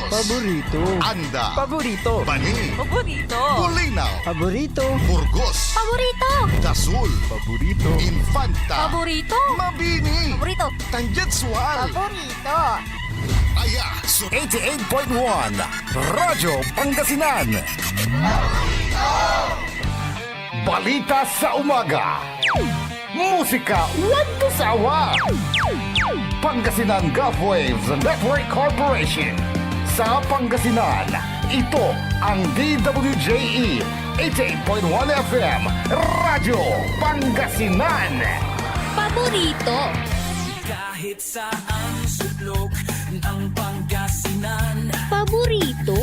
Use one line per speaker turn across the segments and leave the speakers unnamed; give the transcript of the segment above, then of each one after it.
Paborito.
Anda,
Paborito.
Bani,
Paborito.
Bulinaw,
Paborito.
Burgos,
Paborito.
Dasul,
Paborito.
Infanta,
Paborito.
Mabini,
Paborito.
Tanjatsual,
Paborito.
Aya, 88.1 Radyo Pangasinan. Balita sa umaga. Musika walang sawa. Pangasinan Gulf Waves Network Corporation. Sa Pangasinan, ito ang DWJE 88.1 FM Radyo Pangasinan.
Paborito.
Kahit saan sulok ng Pangasinan,
Paborito.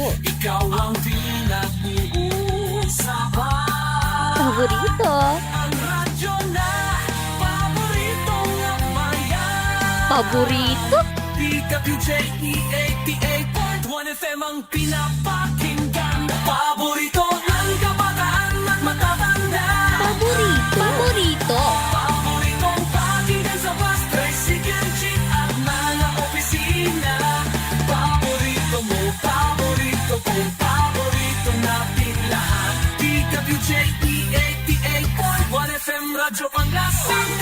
ikaw ang pinag-uusapan.
Paborito.
Ang radyo na paborito ng bayan.
Paborito.
DWJE 88.1 FM ang pinapakinggan. Paborito ng kabataan at matatanda.
Paborito. Paborito.
Paboritong pakinggan sa bus, tricycle, jeep at mga opisina. Paborito mo, paborito ko, paborito natin lahat. DWJE 88.1 FM Radyo Pangasinan.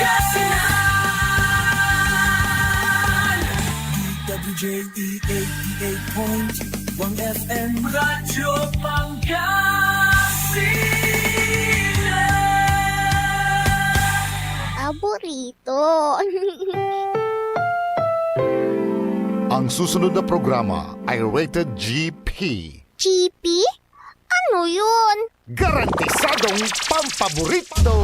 DWJE 88.1 FM Radyo Pangasinan.
Paborito.
Ang susunod na programa ay rated GP.
GP? Ano yun?
Garantisadong pampaborito!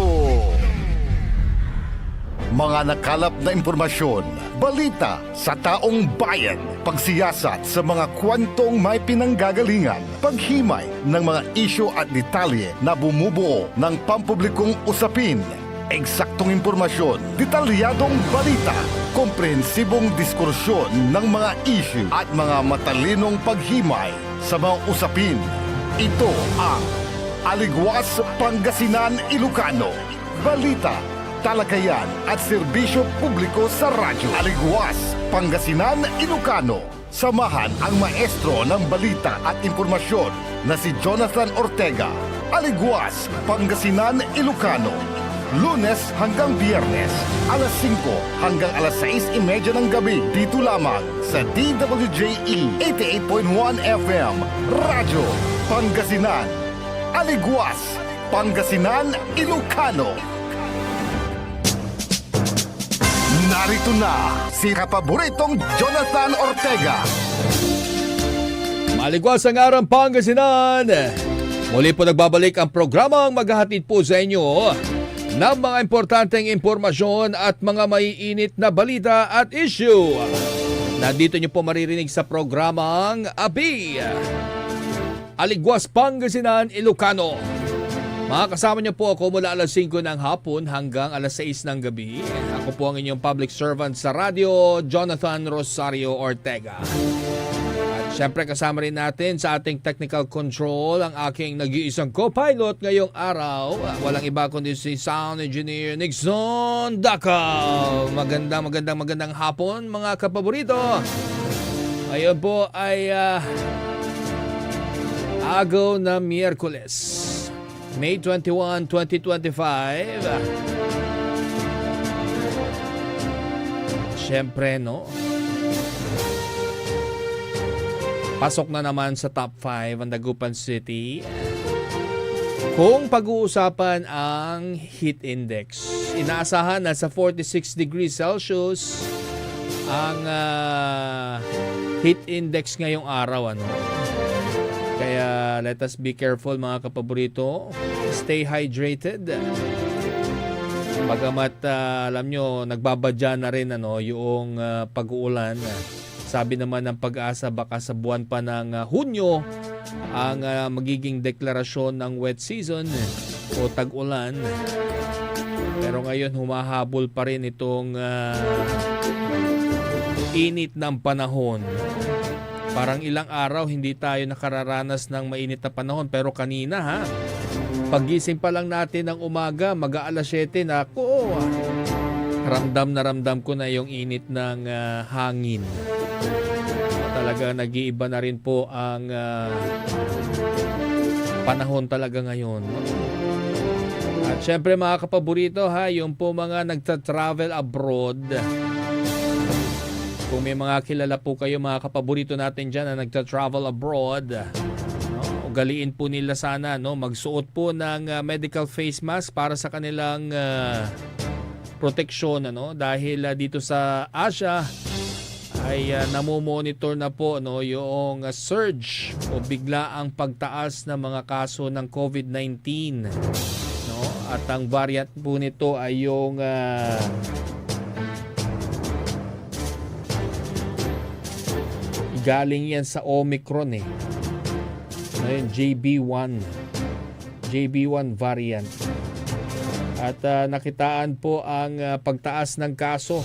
Mga nakalap na impormasyon, balita sa taong bayan, pagsiyasat sa mga kwentong may pinanggagalingan, paghimay ng mga isyu at detalye na bumubuo ng pampublikong usapin, eksaktong impormasyon, detalyadong balita, komprehensibong diskursyon ng mga isyu at mga matalinong paghimay sa mga usapin. Ito ang Aligwas Pangasinan Ilocano. Balita, talakayan at serbisyo publiko sa radyo. Aligwas Pangasinan Ilocano. Samahan ang maestro ng balita at impormasyon na si Jonathan Ortega. Aligwas Pangasinan Ilocano. Lunes hanggang Biyernes, alas 5 hanggang alas 6:30 ng gabi. Dito lamang sa DWJE 88.1 FM Radyo Pangasinan. Aligwas Pangasinan Ilocano. Narito na si kapaboritong Jonathan Ortega.
Maligwas ang araw Pangasinan. Muli po nagbabalik ang programang maghahatid po sa inyo ng mga importanteng impormasyon at mga maiinit na balita at issue. Nandito niyo po maririnig sa programang ABI, Aligwas Pangasinan Ilocano. Makakasama niyo po ako mula alas 5 ng hapon hanggang alas 6 ng gabi. Ako po ang inyong public servant sa radyo, Jonathan Rosario Ortega. Siyempre kasama rin natin sa ating technical control ang aking nag-iisang co-pilot ngayong araw. Walang iba kundi si Sound Engineer Nixon Dakaw. Magandang hapon mga kapaborito. Ngayon po ay agaw na Miyerkules, May 21, 2025. Siyempre no, pasok na naman sa top 5 ang Dagupan City. Kung pag-uusapan ang heat index, inaasahan na sa 46 degrees Celsius ang heat index ngayong araw. Kaya let us be careful mga kapaborito. Stay hydrated. Bagamat alam nyo, nagbabadya na rin yung pag-uulan. Sabi naman ng Pag-asa baka sa buwan pa ng Hunyo ang magiging deklarasyon ng wet season o tag-ulan. Pero ngayon humahabol pa rin itong init ng panahon. Parang ilang araw hindi tayo nakararanas ng mainit na panahon, pero kanina pagising pa lang natin ng umaga, mag-aalas 7 na ako. Ramdam ko na yung init ng hangin. talaga nag-iiba na rin po ang panahon talaga ngayon. No? At syempre mga kapaborito ha, yung po mga nagta-travel abroad. Kung may mga kilala po kayo mga kapaborito natin dyan na nagta-travel abroad, no? Ugaliin po nila sana no? Magsuot po ng medical face mask para sa kanilang proteksyon. Ano? Dahil dito sa Asia ay namomonitor na po no, yung surge o bigla ang pagtaas ng mga kaso ng COVID-19. No? At ang variant po nito ay yung galing yan sa Omicron Yung JB1 variant. At nakitaan po ang pagtaas ng kaso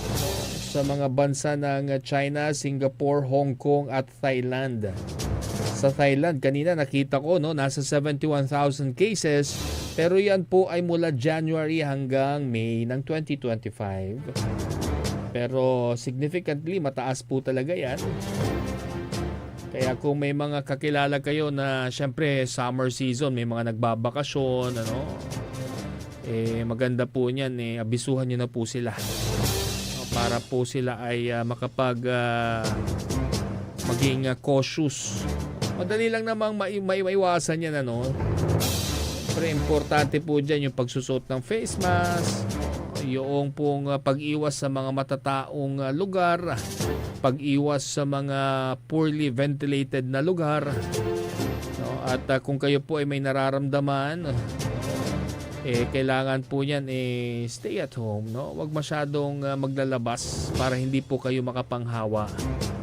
sa mga bansa ng China, Singapore, Hong Kong at Thailand. Sa Thailand, kanina nakita ko nasa 71,000 cases, pero yan po ay mula January hanggang May ng 2025. Pero significantly mataas po talaga yan. Kaya kung may mga kakilala kayo na syempre summer season, may mga nagbabakasyon, maganda po niyan, abisuhan nyo na po sila. Para po sila ay maging cautious. Madali lang namang maiwasan yan, Pero importante po dyan yung pagsusot ng face mask, yung pong pag-iwas sa mga matataong lugar, pag-iwas sa mga poorly ventilated na lugar. At kung kayo po ay may nararamdaman, kailangan po niyan stay at home, Huwag masyadong maglalabas para hindi po kayo makapanghawa.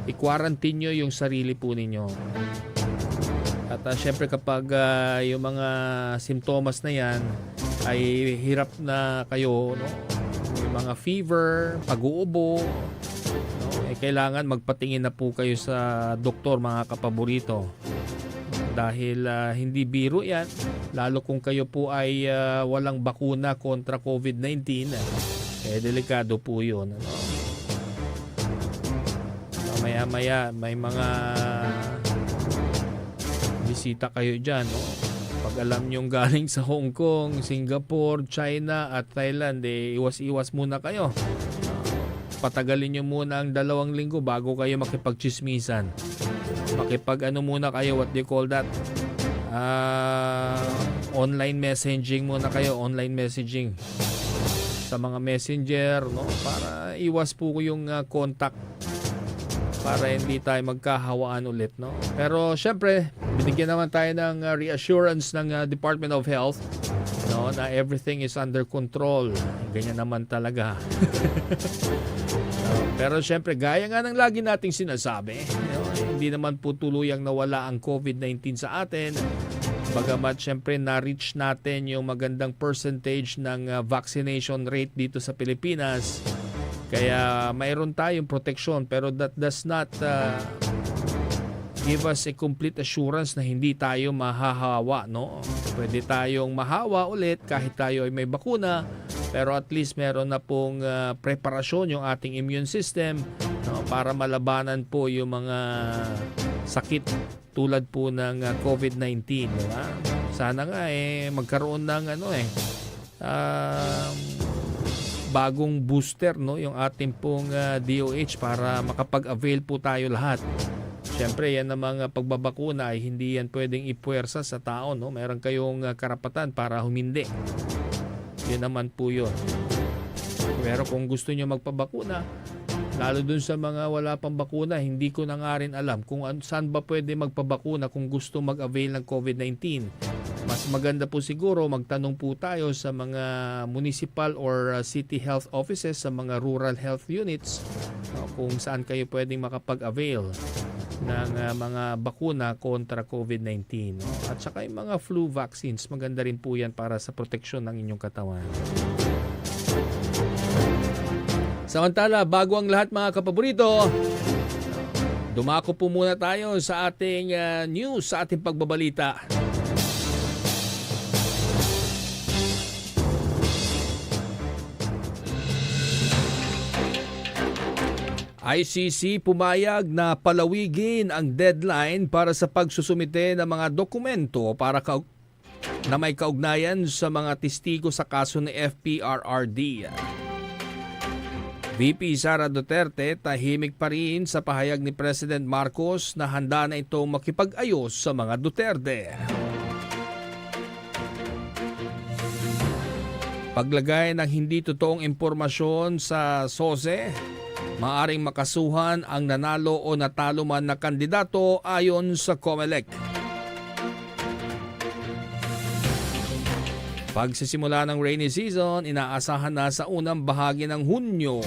I-quarantine nyo yung sarili po ninyo. At syempre kapag yung mga simptomas na yan ay hirap na kayo, may mga fever, pag-uubo, kailangan magpatingin na po kayo sa doktor mga kapaborito. Dahil hindi biro yan, lalo kung kayo po ay walang bakuna kontra COVID-19, delikado po yun. Maya-maya may mga bisita kayo dyan. Pag alam nyong galing sa Hong Kong, Singapore, China at Thailand, iwas-iwas muna kayo. Patagalin nyo muna ang 2 linggo bago kayo makipagchismisan. Muna kayo, what do you call that? Online messaging muna kayo, online messaging sa mga messenger, para iwas po yung contact para hindi tayo magkahawaan ulit, Pero syempre, binigyan naman tayo ng reassurance ng Department of Health, na everything is under control. Ganyan naman talaga. Pero syempre, gaya nga ng lagi nating sinasabi, hindi naman po tuluyang nawala ang COVID-19 sa atin. Bagamat syempre na-reach natin yung magandang percentage ng vaccination rate dito sa Pilipinas. Kaya mayroon tayong proteksyon, pero that does not give us a complete assurance na hindi tayo mahahawa, Pwede tayong mahawa ulit kahit tayo ay may bakuna, pero at least meron na pong preparasyon yung ating immune system, para malabanan po yung mga sakit tulad po ng COVID-19, diba? Sana nga magkaroon ng bagong booster, yung ating pong DOH para makapag-avail po tayo lahat. Siyempre, yan ang mga pagbabakuna ay hindi yan pwedeng ipuwersa sa tao, Meron kayong karapatan para humindi. Yun naman po yun. Pero kung gusto nyo magpabakuna, lalo dun sa mga wala pang bakuna, hindi ko na nga rin alam kung saan ba pwede magpabakuna kung gusto mag-avail ng COVID-19. Mas maganda po siguro magtanong po tayo sa mga municipal or city health offices, sa mga rural health units, kung saan kayo pwedeng makapag-avail ng mga bakuna kontra COVID-19. At saka yung mga flu vaccines, maganda rin po yan para sa proteksyon ng inyong katawan. Samantala, bago ang lahat mga kapaborito, dumako po muna tayo sa ating news, sa ating pagbabalita. ICC pumayag na palawigin ang deadline para sa pagsusumite ng mga dokumento na may kaugnayan sa mga testigo sa kaso ni FPRRD. VP Sara Duterte tahimik pa rin sa pahayag ni President Marcos na handa na itong makipag-ayos sa mga Duterte. Paglagay ng hindi totoong impormasyon sa SOSE, maaring makasuhan ang nanalo o natalo man na kandidato ayon sa COMELEC. Pagsisimula ng rainy season, inaasahan na sa unang bahagi ng Hunyo.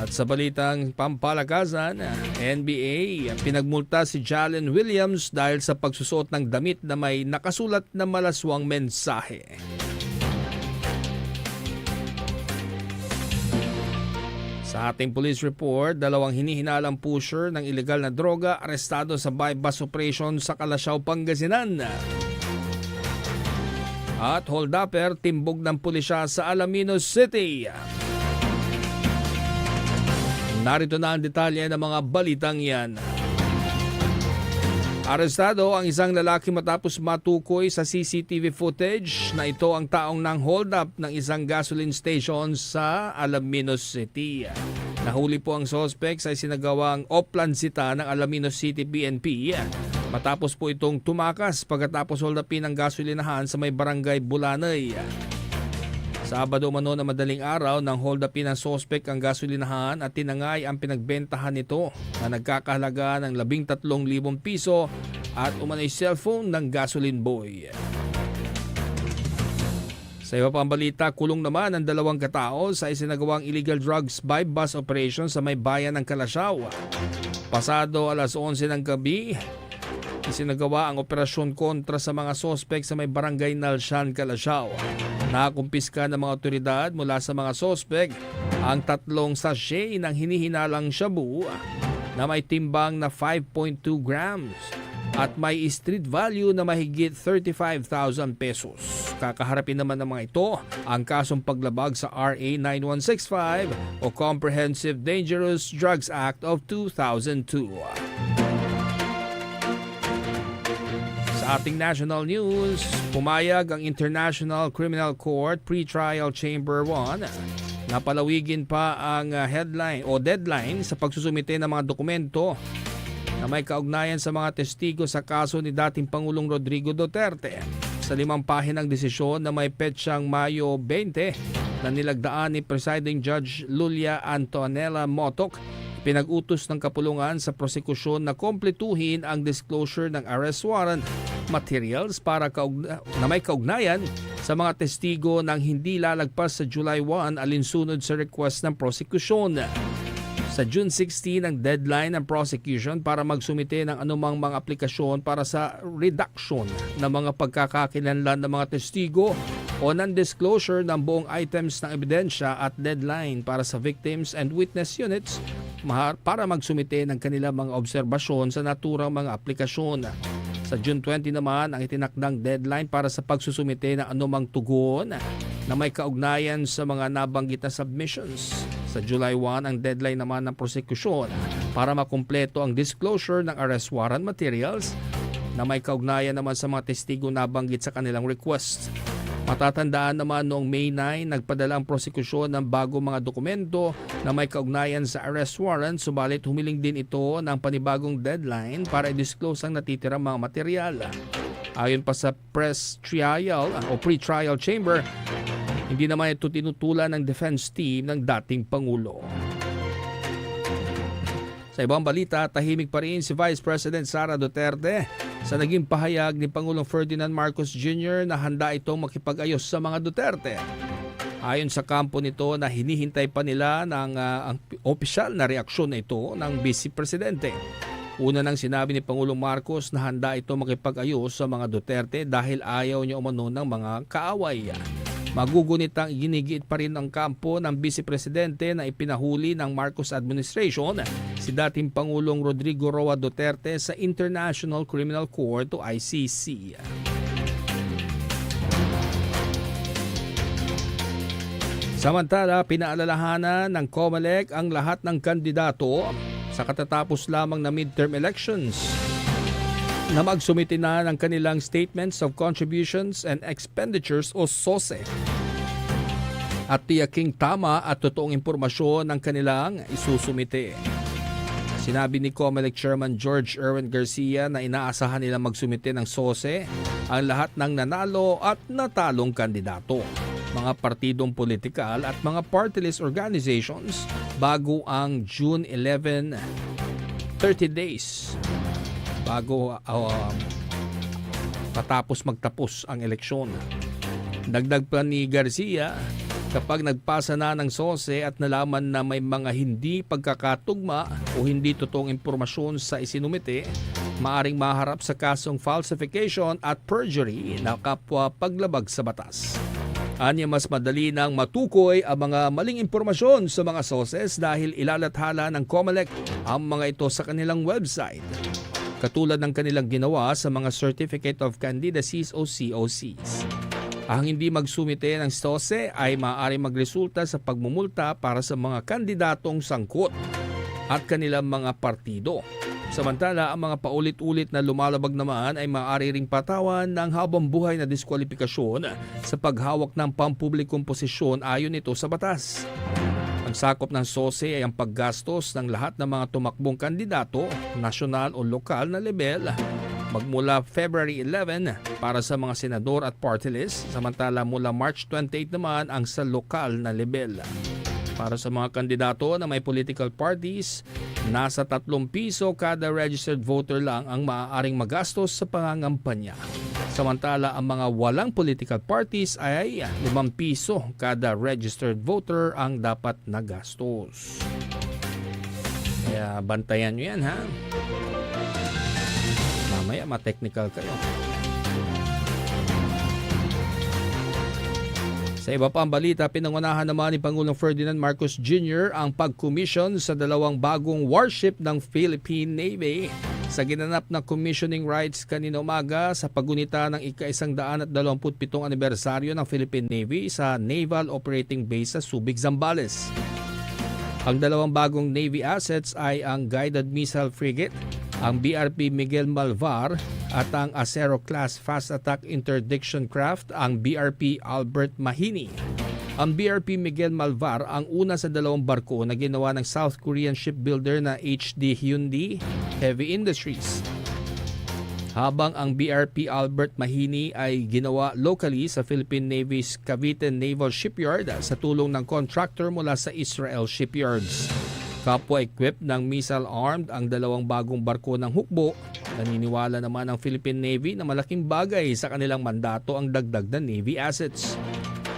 At sa balitang pampalakasan, NBA, pinagmulta si Jalen Williams dahil sa pagsusuot ng damit na may nakasulat na malaswang mensahe. Sa ating police report, 2 hinihinalang pusher ng ilegal na droga arestado sa bypass operation sa Calasiao, Pangasinan. At holdupper timbog ng pulisya sa Alaminos City. Narito na ang detalye ng mga balitang yan. Arestado ang isang lalaki matapos matukoy sa CCTV footage na ito ang taong nang hold up ng isang gasoline station sa Alaminos City. Nahuli po ang suspect sa isinagawang oplansita ng Alaminos City PNP matapos po itong tumakas pagkatapos hold upin ng gasolinahan sa may barangay Bulanay. Sabado umano na madaling araw nang hold upin ng suspect ang gasolinahan at tinangay ang pinagbentahan nito na nagkakahalaga ng 13,000 piso at umanay cellphone ng gasoline boy. Sa iba pang balita, kulong naman ang 2 katao sa isinagawang illegal drugs bypass operation sa may bayan ng Calasiao. Pasado alas 11 ng gabi, isinagawa ang operasyon kontra sa mga sospek sa may barangay Nalshan, Calasiao. Nakakumpiska ng mga otoridad mula sa mga sospek ang 3 sachet ng hinihinalang shabu na may timbang na 5.2 grams at may street value na mahigit 35,000 pesos. Kakaharapin naman ng mga ito ang kasong paglabag sa RA 9165 o Comprehensive Dangerous Drugs Act of 2002. Sa ating national news, pumayag ang International Criminal Court Pre-Trial Chamber 1 na palawigin pa ang deadline sa pagsusumite ng mga dokumento na may kaugnayan sa mga testigo sa kaso ni dating Pangulong Rodrigo Duterte. Sa 5 pahinang desisyon na may petsang Mayo 20 na nilagdaan ni Presiding Judge Lulia Antonella Motok, pinag-utos ng kapulungan sa prosekusyon na kompletuhin ang disclosure ng arrest warrant materials para na may kaugnayan sa mga testigo nang hindi lalagpas sa July 1 alinsunod sa request ng prosekusyon. Sa June 16 ang deadline ng prosecution para magsumite ng anumang mga aplikasyon para sa reduction ng mga pagkakakilanlan ng mga testigo o non-disclosure ng buong items ng ebidensya at deadline para sa victims and witness units para magsumite ng kanilang mga obserbasyon sa naturang mga aplikasyon. Sa June 20 naman ang itinakdang deadline para sa pagsusumite ng anumang tugon na may kaugnayan sa mga nabanggit na submissions. Sa July 1 ang deadline naman ng prosekusyon para makumpleto ang disclosure ng arrest warrant materials na may kaugnayan naman sa mga testigo nabanggit sa kanilang request. Matatandaan naman noong May 9, nagpadala ang prosekusyon ng bagong mga dokumento na may kaugnayan sa arrest warrant, subalit humiling din ito ng panibagong deadline para i-disclose ang natitirang mga material. Ayon pa sa pre-trial chamber, hindi naman ito tinutulan ng defense team ng dating Pangulo. Sa ibang balita, tahimik pa rin si Vice President Sara Duterte sa naging pahayag ni Pangulong Ferdinand Marcos Jr. na handa itong makipag-ayos sa mga Duterte. Ayon sa kampo nito na hinihintay pa nila ng ang opisyal na reaksyon na ito ng Vice Presidente. Una nang sinabi ni Pangulong Marcos na handa ito makipag-ayos sa mga Duterte dahil ayaw niya umano ng mga kaaway. Magugunitang ginigit pa rin ang kampo ng Vice Presidente na ipinahuli ng Marcos administration si dating Pangulong Rodrigo Roa Duterte sa International Criminal Court o ICC. Samantala, pinaalalahanan ng COMELEC ang lahat ng kandidato sa katatapos lamang na midterm elections na magsumite na ng kanilang Statements of Contributions and Expenditures o SOSE at tiyaking tama at totoong impormasyon ng kanilang isusumite. Sinabi ni COMELEC Chairman George Erwin Garcia na inaasahan nila magsumite ng SOSE ang lahat ng nanalo at natalong kandidato, mga partidong politikal at mga party list organizations bago ang June 11, 30 days bago magtapos ang eleksyon. Dagdag pa ni Garcia, kapag nagpasa na ng SOSE at nalaman na may mga hindi pagkakatugma o hindi totoong impormasyon sa isinumite, maaring maharap sa kasong falsification at perjury na kapwa paglabag sa batas. Anya mas madali nang matukoy ang mga maling impormasyon sa mga SOSEs dahil ilalathala ng COMELEC ang mga ito sa kanilang website, katulad ng kanilang ginawa sa mga Certificate of Candidacies o COCs. Ang hindi magsumite ng SOSE ay maaaring magresulta sa pagmumulta para sa mga kandidatong sangkot at kanilang mga partido. Samantala, ang mga paulit-ulit na lumalabag naman ay maaari ring patawan ng habang buhay na diskwalifikasyon sa paghawak ng pampublikong posisyon ayon ito sa batas. Ang sakop ng SOSE ay ang paggastos ng lahat ng mga tumakbong kandidato, nasyonal o lokal na level, magmula February 11 para sa mga senador at party list, samantala mula March 28 naman ang sa lokal na level. Para sa mga kandidato na may political parties, nasa 3 piso kada registered voter lang ang maaaring magastos sa pangangampanya. Samantala ang mga walang political parties ay 5 piso kada registered voter ang dapat nagastos. Kaya bantayan nyo yan, ha? Mamaya ma-technical kayo. Sa iba pang balita, pinangunahan naman ni Pangulong Ferdinand Marcos Jr. ang pag-commission sa 2 bagong warship ng Philippine Navy sa ginanap na commissioning rights kanina umaga sa paggunita ng ika-127 anibersaryo ng Philippine Navy sa Naval Operating Base sa Subic, Zambales. Ang 2 bagong Navy assets ay ang Guided Missile Frigate, ang BRP Miguel Malvar at ang Acero-class Fast Attack Interdiction Craft, ang BRP Albert Mahini. Ang BRP Miguel Malvar ang una sa 2 barko na ginawa ng South Korean shipbuilder na HD Hyundai Heavy Industries. Habang ang BRP Albert Mahini ay ginawa locally sa Philippine Navy's Cavite Naval Shipyard sa tulong ng contractor mula sa Israel Shipyards. Kapwa-equipped ng missile-armed ang 2 bagong barko ng hukbo. Naniniwala naman ang Philippine Navy na malaking bagay sa kanilang mandato ang dagdag na Navy assets.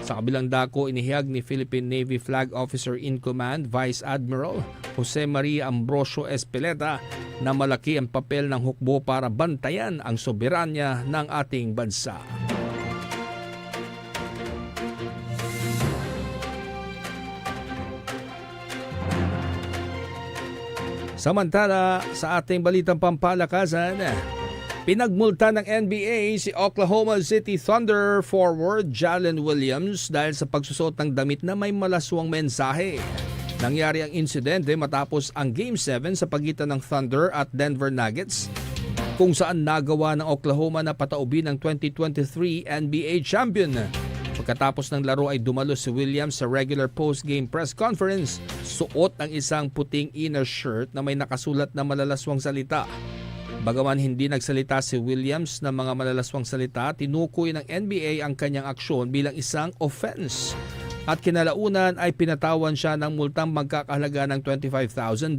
Sa kabilang dako, inihayag ni Philippine Navy Flag Officer in Command Vice Admiral Jose Maria Ambrosio Espeleta na malaki ang papel ng hukbo para bantayan ang soberanya ng ating bansa. Samantala, sa ating balitang pampalakasan, pinagmulta ng NBA si Oklahoma City Thunder forward Jalen Williams dahil sa pagsusot ng damit na may malaswang mensahe. Nangyari ang insidente matapos ang Game 7 sa pagitan ng Thunder at Denver Nuggets, kung saan nagawa ng Oklahoma na pataubin ng 2023 NBA champion. Pagkatapos ng laro ay dumalo si Williams sa regular post-game press conference. Suot ang isang puting inner shirt na may nakasulat na malalaswang salita. Bagaman hindi nagsalita si Williams ng mga malalaswang salita, tinukoy ng NBA ang kanyang aksyon bilang isang offense. At kinalaunan ay pinatawan siya ng multang magkakahalaga ng $25,000.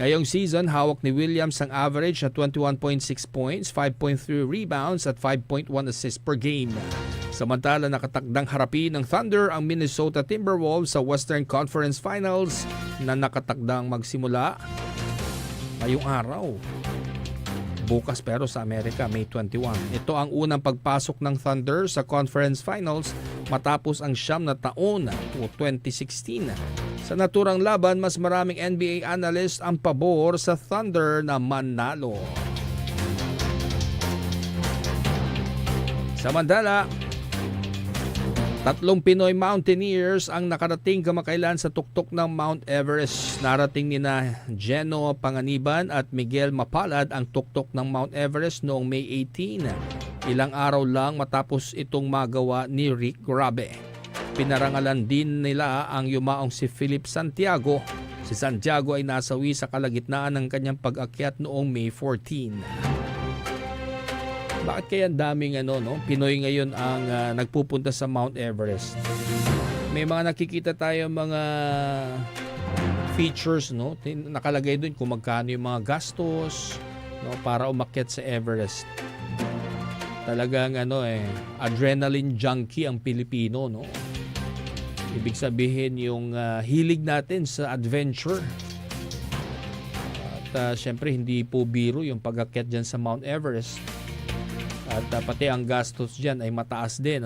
Ngayong season, hawak ni Williams ang average na 21.6 points, 5.3 rebounds at 5.1 assists per game. Samantala, nakatakdang harapin ng Thunder ang Minnesota Timberwolves sa Western Conference Finals na nakatakdang magsimula ngayong araw. Bukas pero sa Amerika, May 21. Ito ang unang pagpasok ng Thunder sa Conference Finals matapos ang 9 na taon o 2016. Sa naturang laban, mas maraming NBA analyst ang pabor sa Thunder na manalo. Samantala, Tatlong Pinoy mountaineers ang nakarating kamakailan sa tuktok ng Mount Everest. Narating nina Geno Panganiban at Miguel Mapalad ang tuktok ng Mount Everest noong May 18. Ilang araw lang matapos itong magawa ni Rick Grabe. Pinarangalan din nila ang yumaong si Philip Santiago. Si Santiago ay nasawi sa kalagitnaan ng kanyang pag-akyat noong May 14. Bakit kaya daming Pinoy ngayon ang nagpupunta sa Mount Everest? May mga nakikita tayo mga features, nakalagay doon kung magkano yung mga gastos, para umakyat sa Everest. Talagang adrenaline junkie ang Pilipino, Ibig sabihin yung hilig natin sa adventure. At syempre hindi po biro yung pag-akyat dyan sa Mount Everest. At pati ang gastos dyan ay mataas din.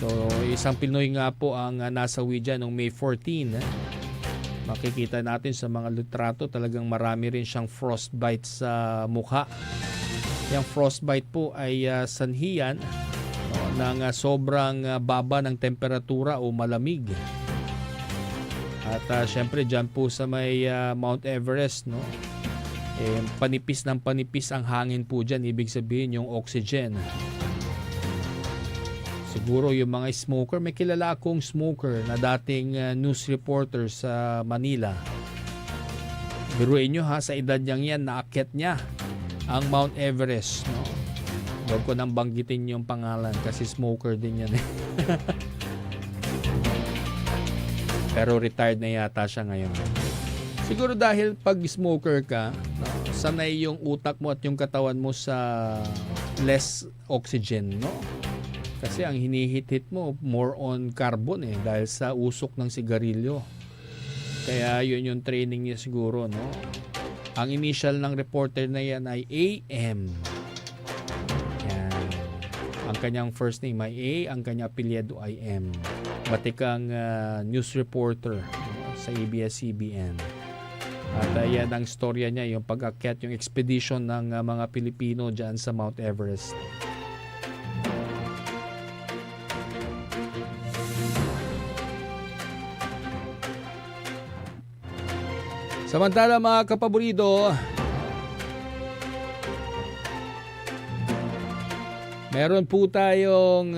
So isang Pinoy nga po ang nasawi dyan noong May 14. Makikita natin sa mga litrato talagang marami rin siyang frostbite sa mukha. Yung frostbite po ay sanhiyan ng sobrang baba ng temperatura o malamig. At syempre dyan po sa may Mount Everest, panipis ng panipis ang hangin po dyan. Ibig sabihin yung oxygen. Siguro yung mga smoker, may kilala akong smoker na dating news reporter sa Manila. Biruin nyo sa edad niyang yan, naakyat niya ang Mount Everest. Huwag ko nang banggitin yung pangalan kasi smoker din yan. Pero retired na yata siya ngayon. Siguro dahil pag smoker ka, sanay yung utak mo at yung katawan mo sa less oxygen, Kasi ang hinihit-hit mo more on carbon dahil sa usok ng sigarilyo. Kaya yun yung training niya siguro, Ang initial ng reporter na yan ay AM. Yan. Ang kanyang first name ay A, ang kanyang apelyido ay M. Batikang news reporter sa ABS-CBN. At yan ang storya niya, yung pag-akyat, yung expedition ng mga Pilipino dyan sa Mount Everest. Samantala mga kapaborido, meron po tayong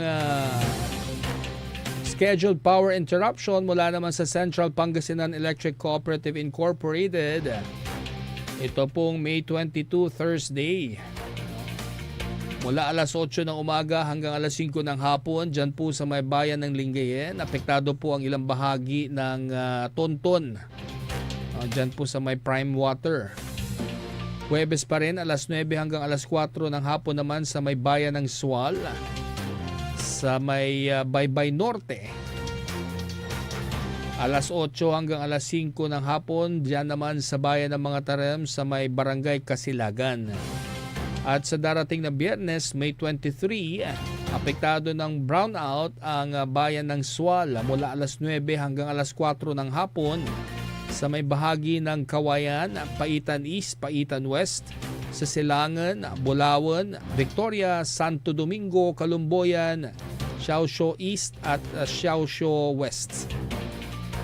scheduled power interruption mula naman sa Central Pangasinan Electric Cooperative Incorporated. Ito pong May 22, Thursday. Mula alas 8 ng umaga hanggang alas 5 ng hapon, dyan po sa may bayan ng Lingayen. Apektado po ang ilang bahagi ng Tonton. Dyan po sa may Prime Water. Huwebes pa rin, alas 9 hanggang alas 4 ng hapon naman sa may bayan ng Sual. Sa may Baybay Norte. Alas 8 hanggang alas 5 ng hapon, diyan naman sa bayan ng mga Tarem sa may Barangay Kasilagan. At sa darating na Biyernes, May 23, apektado ng brownout ang bayan ng Sual mula alas 9 hanggang alas 4 ng hapon sa may bahagi ng Kawayan, Paitan East, Paitan West, sa Silangan, Bulawan, Victoria, Santo Domingo, Calumboyan, Siaosio East at Siaosio West.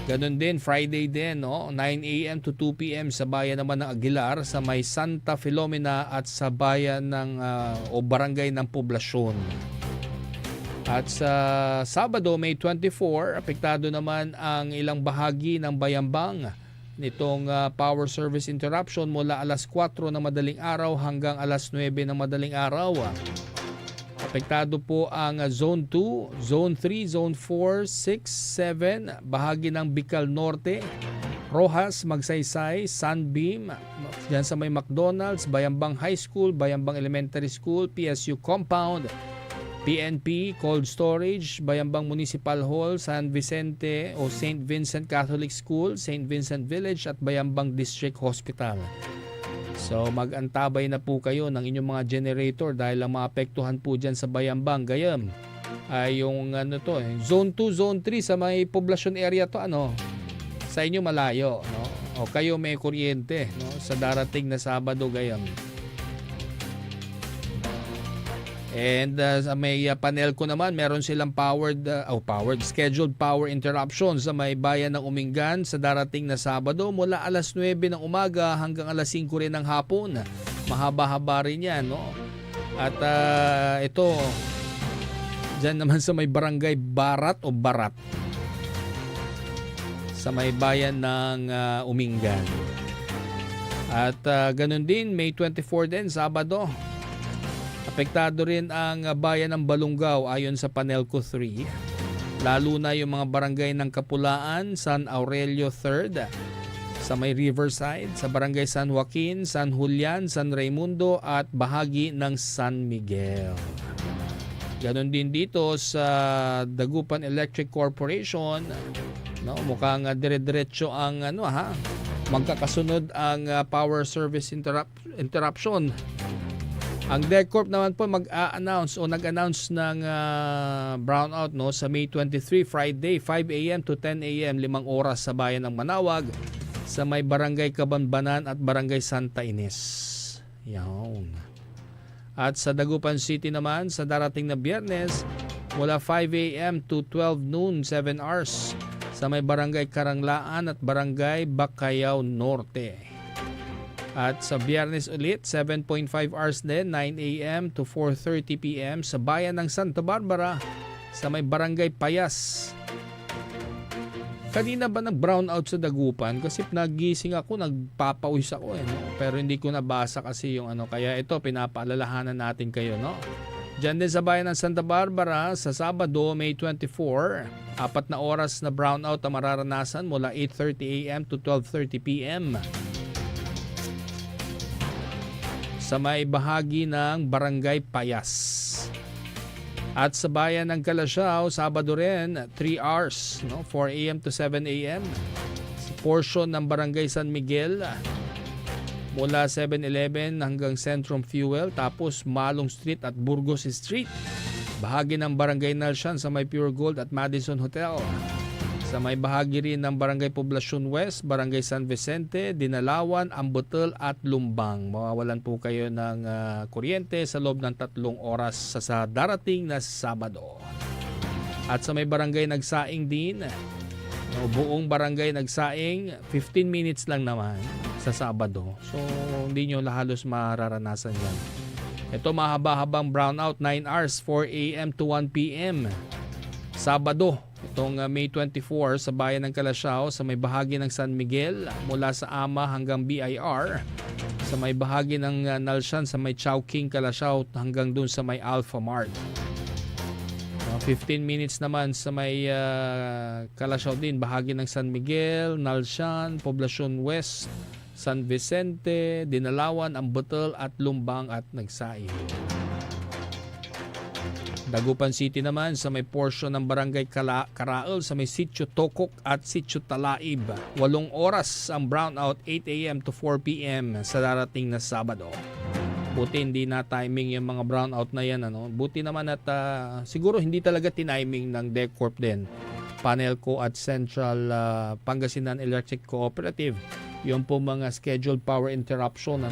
Ganon din, Friday din, 9 a.m. to 2 p.m. sa bayan naman ng Aguilar, sa may Santa Filomena at sa bayan ng o barangay ng Poblasyon. At sa Sabado, May 24, apektado naman ang ilang bahagi ng Bayambang nitong power service interruption mula alas 4 ng madaling araw hanggang alas 9 ng madaling araw. Apektado po ang Zone 2, Zone 3, Zone 4, 6, 7, bahagi ng Bicol Norte, Rojas, Magsaysay, Sunbeam, dyan sa may McDonald's, Bayambang High School, Bayambang Elementary School, PSU Compound, PNP, Cold Storage, Bayambang Municipal Hall, San Vicente o St. Vincent Catholic School, St. Vincent Village at Bayambang District Hospital. So mag-antabay na po kayo ng inyong mga generator dahil ang maapektuhan po dyan sa Bayambang. Gayam ay yung Zone 2, Zone 3 sa may poblasyon area to sa inyo malayo, o kayo may kuryente sa darating na Sabado. Gayam. And sa may panel ko naman, meron silang scheduled power interruption sa may bayan ng Umingan sa darating na Sabado mula alas 9 ng umaga hanggang alas 5 rin ng hapon. Mahaba-haba rin yan, no? At ito, dyan naman sa may barangay Barat o Barat sa may bayan ng Umingan. At ganun din, May 24 din, Sabado. Apektado rin ang bayan ng Balungaw ayon sa Panelco 3. Lalo na yung mga barangay ng Kapulaan, San Aurelio 3rd, sa may Riverside, sa barangay San Joaquin, San Julian, San Raimundo at bahagi ng San Miguel. Ganon din dito sa Dagupan Electric Corporation. No, mukhang dire-diretso ang magkakasunod ang power service interruption. Ang DECORP naman po mag-a-announce o nag-announce ng brownout sa May 23, Friday, 5 a.m. to 10 a.m. 5 oras sa bayan ng Manawag sa may Barangay Cabanbanan at Barangay Santa Ines. Yan. At sa Dagupan City naman sa darating na Biyernes mula 5 a.m. to 12 noon, 7 hours sa may Barangay Karanglaan at Barangay Bacayao Norte. At sa Biyernes ulit, 7.5 hours din, 9 a.m. to 4:30 p.m. sa bayan ng Santa Barbara sa may Barangay Payas. Kanina ba nag-brownout sa Dagupan? Kasi nagising ako, nagpapawis ako pero hindi ko nabasa kasi yung kaya ito pinapaalalahanan natin kayo, no? Diyan din sa bayan ng Santa Barbara sa Sabado, May 24, 4 na oras na brownout ang mararanasan mula 8:30 a.m. to 12:30 p.m. sa may bahagi ng Barangay Payas. At sa bayan ng Calasiao, Sabado rin, 3 hours, 4 a.m. to 7 a.m. Sa portion ng Barangay San Miguel, mula 7-Eleven hanggang Centrum Fuel, tapos Malong Street at Burgos Street. Bahagi ng Barangay Nalshan sa may Pure Gold at Madison Hotel. Sa may bahagi rin ng Barangay Poblacion West, Barangay San Vicente, Dinalawan, Ambotel at Lumbang. Mawawalan po kayo ng kuryente sa loob ng 3 oras sa darating na Sabado. At sa may Barangay Nagsaing din, buong Barangay Nagsaing, 15 minutes lang naman sa Sabado. So hindi nyo halos mararanasan yan. Ito mahaba-habang brownout, 9 hours, 4 a.m. to 1 p.m. Sabado, itong May 24 sa bayan ng Calasiao sa may bahagi ng San Miguel mula sa Ama hanggang BIR, sa may bahagi ng Nalshan sa may Chowking, Calasiao hanggang dun sa may Alpha Mart. 15 minutes naman sa may Calasiao din, bahagi ng San Miguel, Nalshan, Poblacion West, San Vicente, Dinalawan, Ambotel at Lumbang at Nagsaing. Dagupan City naman sa may portion ng Barangay Karaal sa may Sitio Tokok at Sitio Talaib. 8 oras ang brownout, 8 a.m. to 4 p.m. sa darating na Sabado. Buti hindi na timing yung mga brownout na yan. Buti naman at siguro hindi talaga tiniming ng DECORP din. Panelco at Central Pangasinan Electric Cooperative. Yung po mga scheduled power interruption.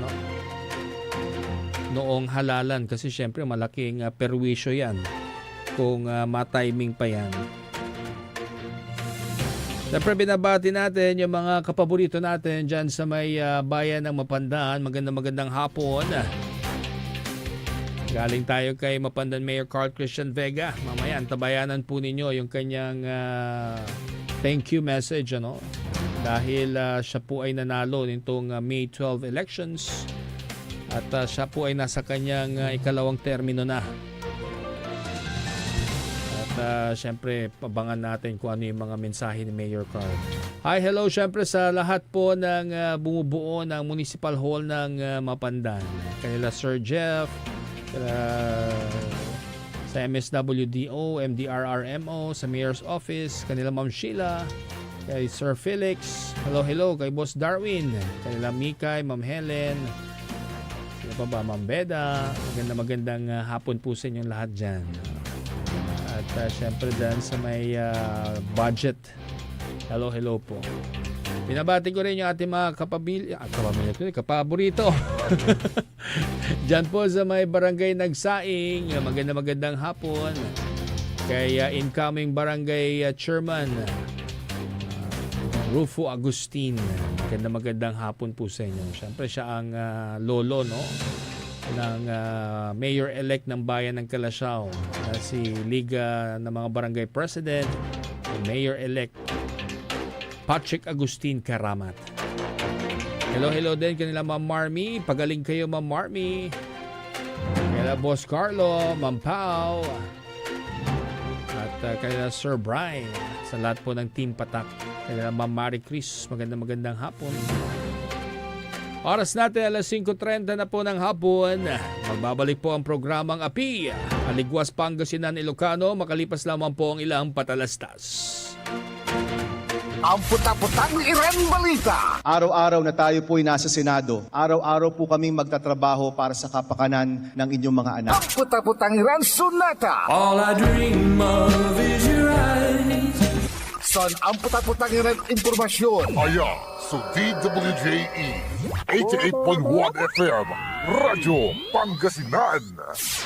Noong halalan kasi syempre malaking perwisyo yan kung matiming pa yan. Siyempre binabati natin yung mga kapaborito natin dyan sa may bayan ng Mapandaan. Magandang hapon. Galing tayo kay Mapandan Mayor Carl Christian Vega. Mamaya antabayanan po ninyo yung kanyang thank you message dahil siya po ay nanalo nitong May 12 elections. At siya po ay nasa kanyang ikalawang termino na. At syempre, pabangan natin kung ano yung mga mensahe ni Mayor Carl. Hi, hello syempre sa lahat po ng bumubuo ng Municipal Hall ng Mapandan. Kanila Sir Jeff, sa MSWDO, MDRRMO, sa Mayor's Office, kanila Ma'am Sheila, kay Sir Felix, hello kay Boss Darwin, kanila Mikay, Ma'am Helen, sino pa ba, Ma'am Beda. Magandang hapon po sa inyong lahat dyan. At syempre dyan sa may budget, hello po. Pinabati ko rin yung ating mga kapaborito. Diyan po sa may barangay Nagsaing. Magandang hapon. Kay incoming barangay chairman Rufo Agustin. Magandang hapon po sa inyo. Siyempre siya ang lolo, no, ng mayor-elect ng bayan ng Calasaw, na si Liga ng mga Barangay President, Mayor-elect Patrick Agustin Karamat. Hello din kanila Ma'am Marmy. Pagaling kayo Ma'am Marmy. Kanila Boss Carlo, Ma'am Pao, at kanila Sir Brian, sa lahat po ng Team Patak. Kanila Ma'am Marie Chris, magandang hapon. Oras natin, alas 5:30 na po ng hapon. Magbabalik po ang programang Api. Aligwas, Pangasinan, Ilocano. Makalipas lamang po ang ilang patalastas.
Ang puta-putang Iren Balita.
Araw-araw na tayo po'y nasa Senado. Araw-araw po kaming magtatrabaho para sa kapakanan ng inyong mga anak.
Ang puta-putang Iren Sunata.
All I dream of is your eyes.
Son, ang puta-putang Iren Impormasyon.
Aya sa DWJE 88.1 FM Radyo Pangasinan.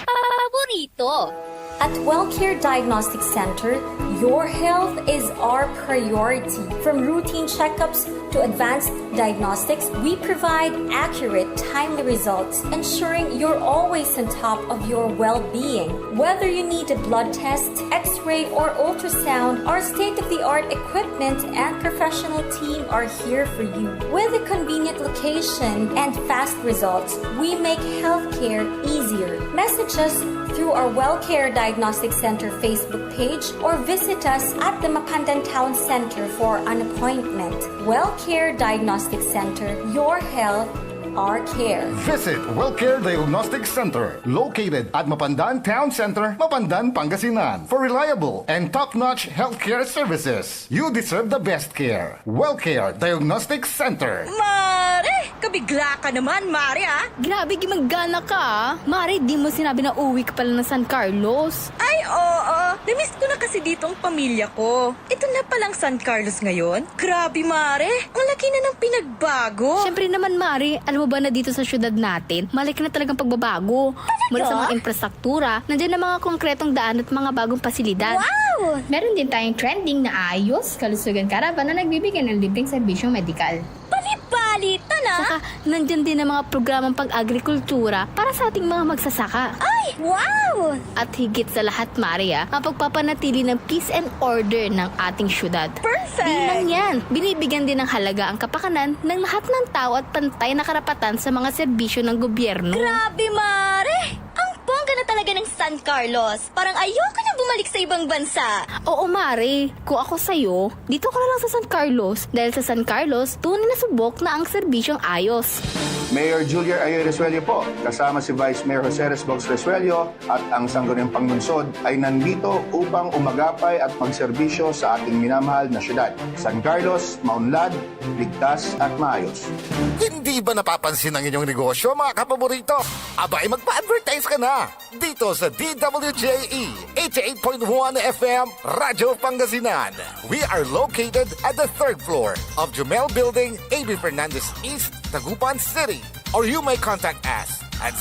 Paborito.
At WellCare Diagnostic Center, your health is our priority. From routine checkups to advanced diagnostics, we provide accurate, timely results, ensuring you're always on top of your well-being. Whether you need a blood test, x-ray, or ultrasound, our state-of-the-art equipment and professional team are here for you. With a convenient location and fast results, we make healthcare easier. Message us through our WellCare Diagnostic Center Facebook page or visit us at the Mapandan Town Center for an appointment. WellCare Diagnostic Center, your health, our care.
Visit Wellcare Diagnostic Center, located at Mapandan Town Center, Mapandan, Pangasinan. For reliable and top-notch healthcare services, you deserve the best care. Wellcare Diagnostic Center.
Mare! Kabigla ka naman, Mare, ah!
Grabe, gimaggana ka ah. Mare, di mo sinabi na uwi ka pala ng San Carlos.
Ay, oo! Namiss ko na kasi dito ang pamilya ko. Ito na palang San Carlos ngayon. Grabe, Mare! Ang laki na ng pinagbago.
Siyempre naman, Mare, alam mo ba na dito sa syudad natin, malaki na talagang pagbabago. Mula sa mga infrastruktura, nandiyan na mga konkretong daan at mga bagong pasilidad.
Wow!
Meron din tayong trending na ayos, kalusugan karavan na nagbibigay ng libreng serbisyong medikal.
Palipalitan, ah!
Saka, nandyan din ang mga programang pag-agrikultura para sa ating mga magsasaka.
Ay, wow!
At higit sa lahat, Maria, ang pagpapanatili ng peace and order ng ating syudad.
Perfect!
Di lang yan, binibigyan din ng halaga ang kapakanan ng lahat ng tao at pantay na karapatan sa mga serbisyo ng gobyerno.
Grabe, Mare! Ang bongga na talaga ng San Carlos. Parang ayoko na bumalik sa ibang bansa.
Oo, Mare. Kung ako sa'yo, dito ka na lang sa San Carlos. Dahil sa San Carlos, tunay na subok na ang serbisyong ayos.
Mayor Julia Ayoy Resuello po, kasama si Vice Mayor Jose Resbox Resuello at ang Sangguniang Panglungsod ay nandito upang umagapay at magserbisyo sa ating minamahal na syudad. San Carlos, maunlad, ligtas at maayos.
Hindi ba napapansin ang inyong negosyo, mga kapaborito? Abay, magpa-advertise ka na dito sa DWJE 88.1 FM Radyo Pangasinan. We are located at the 3rd floor of Jumel Building, A.B. Fernandez East, Tagupan City. Or you may contact us at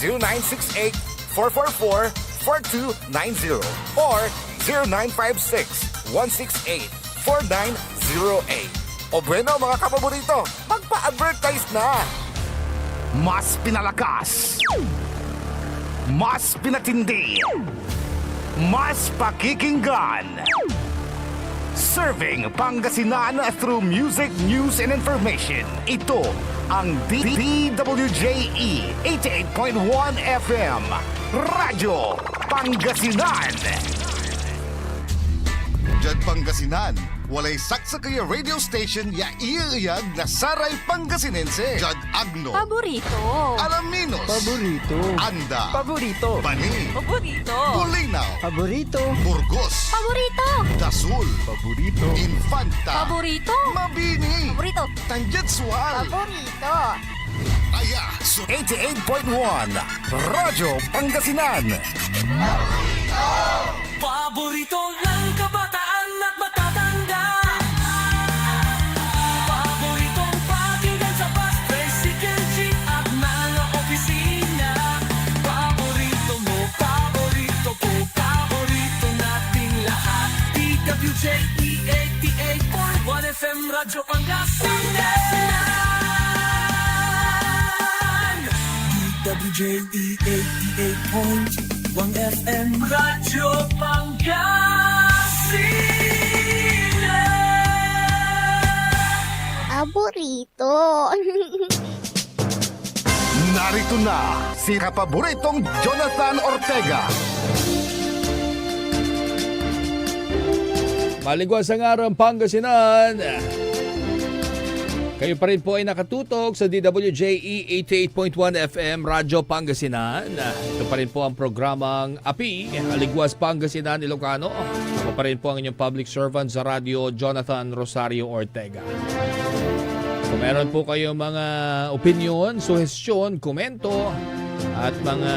0968-444-4290 or 0956-168-4908. O bueno, mga kapaborito, magpa-advertise na! Mas pinalakas, mas pinatindi, mas pakikinggan. Serving Pangasinan through music, news, and information. Ito ang DWJE 88.1 FM Radyo Pangasinan. Diyan Pangasinan, walay saksa kaya radio station ya iiyag na saray Pangasinense. Diyan Agno,
Paborito.
Alaminos,
Paborito.
Anda,
Paborito.
Bani,
Paborito.
Bulinaw,
Paborito.
Burgos,
Paborito!
Dasul,
Paborito.
Infanta,
Paborito.
Mabini,
Paborito.
Tanjatswal,
Paborito!
Aya, so 88.1 Radyo Pangasinan.
Paborito ng kabataan at matatanda. Paborito DWJE 88.1 FM Radyo Pangasinan.
Aburito.
Narito na si kapaboritong Jonathan Ortega.
Maligwas ang araw Pangasinan. Kayo pa rin po ay nakatutok sa DWJE 88.1 FM Radyo Pangasinan. Ito pa rin po ang programang API, Aligwas Pangasinan, Ilocano. Ako pa rin po ang inyong public servant sa radyo, Jonathan Rosario Ortega. Kung meron po kayong mga opinion, suhestyon, komento, at mga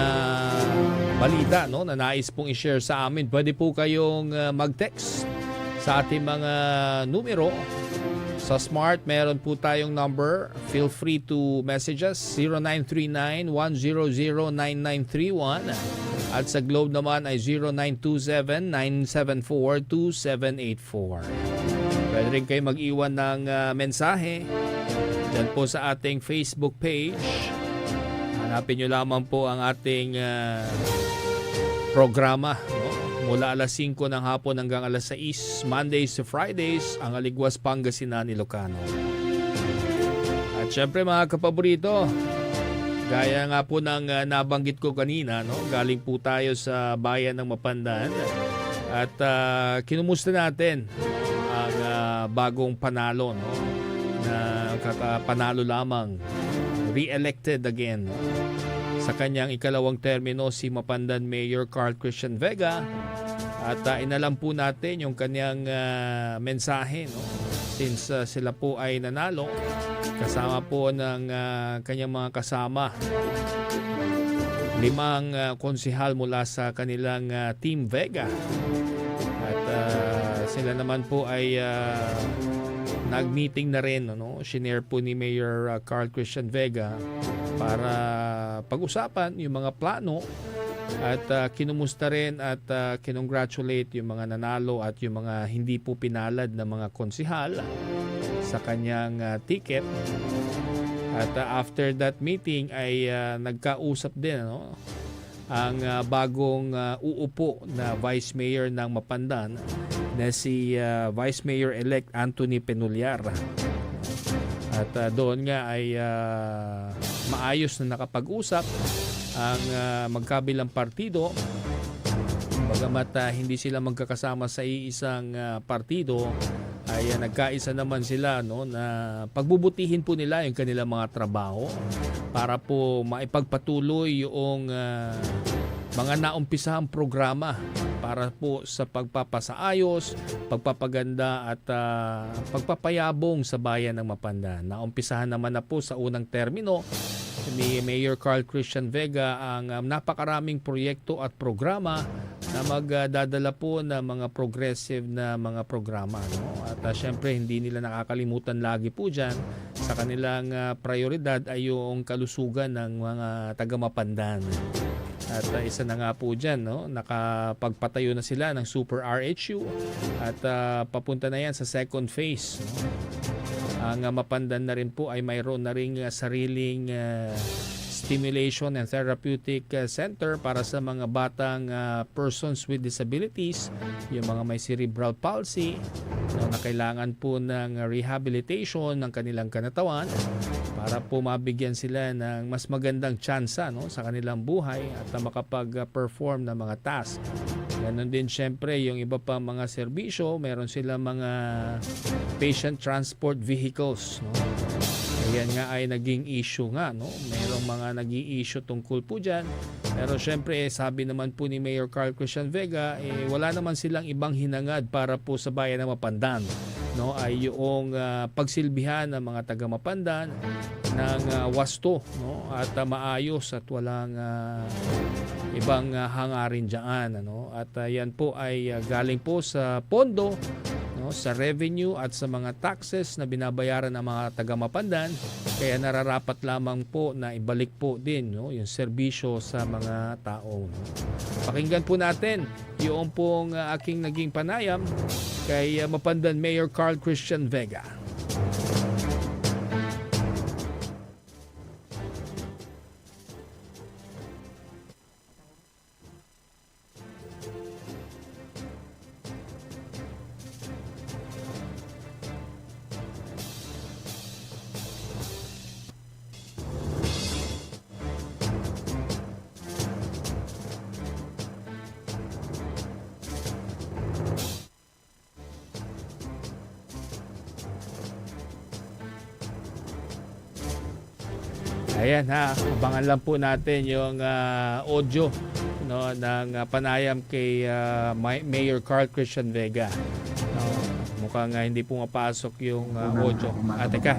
balita na nais pong i-share sa amin, pwede po kayong mag-text sa ating mga numero. Sa Smart, meron po tayong number. Feel free to message us 0939-100-9931. At sa Globe naman ay 0927-974-2784. Pwede rin kayo mag-iwan ng mensahe dyan po sa ating Facebook page. Hanapin nyo lamang po ang ating programa. Mula alas 5 ng hapon hanggang alas 6, Mondays to Fridays, ang Aligwas Pangasinan, Ilocano. At syempre mga kapaborito, gaya nga po ng nabanggit ko kanina, galing po tayo sa bayan ng Mapandan at kinumusta natin ang bagong panalo, na panalo lamang, re-elected again. Sa kanyang ikalawang termino, si Mapandan Mayor Carl Christian Vega. At inalam po natin yung kanyang mensahe, since sila po ay nanalo kasama po ng kanyang mga kasama. 5 konsihal mula sa kanilang Team Vega. At sila naman po ay nag-meeting na rin, shinare po ni Mayor Carl Christian Vega para pag-usapan yung mga plano at kinumusta rin at kinongratulate yung mga nanalo at yung mga hindi po pinalad na mga konsihal sa kanyang ticket. At after that meeting ay nagkausap din ang bagong uupo na Vice Mayor ng Mapandan na si Vice Mayor-elect Anthony Penullar. At doon nga ay maayos na nakapag-usap ang magkabilang partido. Bagamat hindi sila magkakasama sa iisang partido, ay nagkaisa naman sila na pagbubutihin po nila yung kanilang mga trabaho para po maipagpatuloy yung mga naumpisahang programa para po sa pagpapasaayos, pagpapaganda at pagpapayabong sa bayan ng Mapandan. Naumpisahan naman na po sa unang termino ni Mayor Carl Christian Vega ang napakaraming proyekto at programa na magdadala po ng mga progressive na mga programa. At syempre hindi nila nakakalimutan lagi po dyan sa kanilang prioridad ay yung kalusugan ng mga taga-Mapandan. At isa na nga po dyan, nakapagpatayo na sila ng Super RHU at papunta na yan sa second phase. Ang Mapandan na rin po ay mayroon na ring sariling stimulation and therapeutic center para sa mga batang persons with disabilities, yung mga may cerebral palsy na kailangan po ng rehabilitation ng kanilang kanatawan para po mabigyan sila ng mas magandang tsansa sa kanilang buhay at makapag-perform ng mga task. Ganon din syempre yung iba pa mga serbisyo, meron sila mga patient transport vehicles. Ayan nga ay naging issue nga. Merong mga naging issue tungkol po dyan. Pero syempre sabi naman po ni Mayor Carl Christian Vega, wala naman silang ibang hinangad para po sa bayan ng Mapandan. Ay yung pagsilbihan ng mga taga-Mapandan ng wasto at maayos at walang ibang hangarin dyan. At yan po ay galing po sa pondo, sa revenue at sa mga taxes na binabayaran ng mga taga-Mapandan. Kaya nararapat lamang po na ibalik po din yung serbisyo sa mga tao. Pakinggan po natin yung pong aking naging panayam kay Mapandan Mayor Carl Christian Vega. Ayan ha, abangan lang po natin yung audio no, ng panayam kay Mayor Carl Christian Vega. No, mukhang hindi pumapasok yung audio. Teka,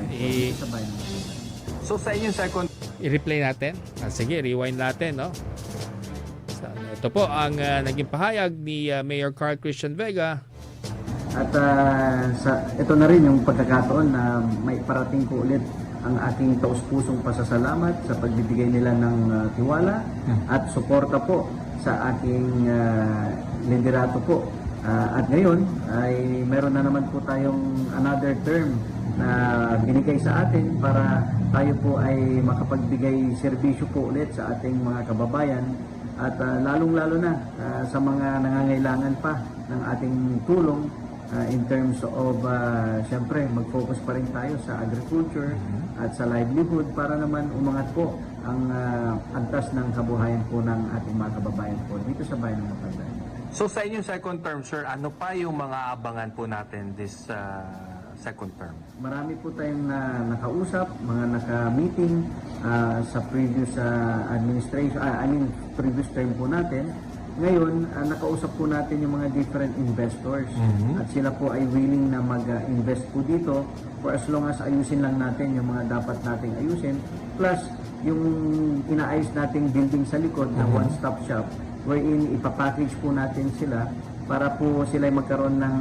So sa inyong second
i-replay natin. Sige, rewind natin. No? So, ito po ang naging pahayag ni Mayor Carl Christian Vega.
At ito na rin yung pagkakataon na may parating po ulit ang ating taus-pusong pasasalamat sa pagbibigay nila ng tiwala at suporta po sa ating liderato po. At ngayon ay meron na naman po tayong another term na binigay sa atin para tayo po ay makapagbigay serbisyo po ulit sa ating mga kababayan at lalong-lalo na sa mga nangangailangan pa ng ating tulong in terms of syempre mag-focus pa rin tayo sa agriculture at sa livelihood para naman umangat po ang antas ng kabuhayan po ng ating mga kababayan po dito sa bayan ng Mapagdan.
So sa inyong second term, sir, ano pa yung mga abangan po natin this second term?
Marami po tayong nakausap, mga naka-meeting sa previous administration, previous term po natin. Ngayon, nakausap po natin yung mga different investors at sila po ay willing na mag-invest po dito for as long as ayusin lang natin yung mga dapat nating ayusin. Plus, yung inaayos nating building sa likod na one-stop shop wherein ipapackage po natin sila para po sila ay magkaroon ng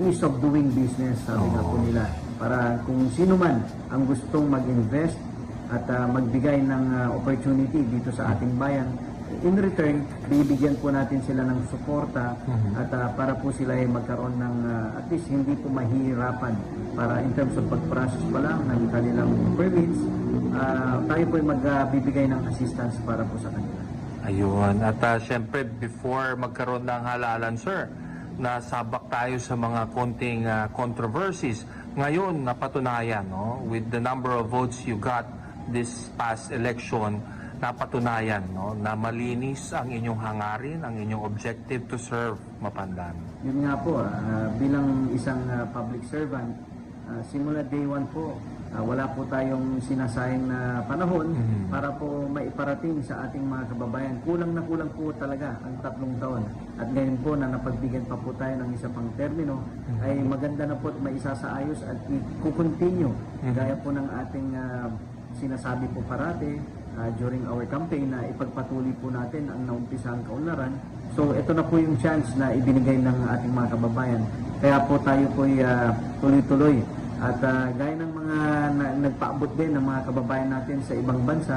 ease of doing business, sabi nga po nila. Para kung sino man ang gustong mag-invest at magbigay ng opportunity dito sa ating bayan, in return, bibigyan po natin sila ng suporta at para po sila ay magkaroon ng at least hindi po mahihirapan para in terms of pag-process pa lang ng kanilang permits, tayo po ay magbibigay ng assistance para po sa kanila.
Ayun. At syempre, before magkaroon ng halalan, sir, nasabak tayo sa mga konting controversies. Ngayon, napatunayan, no? With the number of votes you got this past election, napatunayan, no? Na malinis ang inyong hangarin, ang inyong objective to serve Mapandan.
Yun nga po, bilang isang public servant, simula day one po, wala po tayong sinasayang na panahon para po maiparating sa ating mga kababayan. Kulang na kulang po talaga ang 3 taon. At ngayon po na napagbigyan pa po tayo ng isa pang termino, ay maganda na po maisasaayos at i-continue. Gaya po ng ating sinasabi po parati during our campaign na ipagpatuloy po natin ang naumpisang kaunlaran. So ito na po yung chance na ibinigay ng ating mga kababayan. Kaya po tayo po tuloy-tuloy. At gaya ng mga nagpaabot din ng mga kababayan natin sa ibang bansa,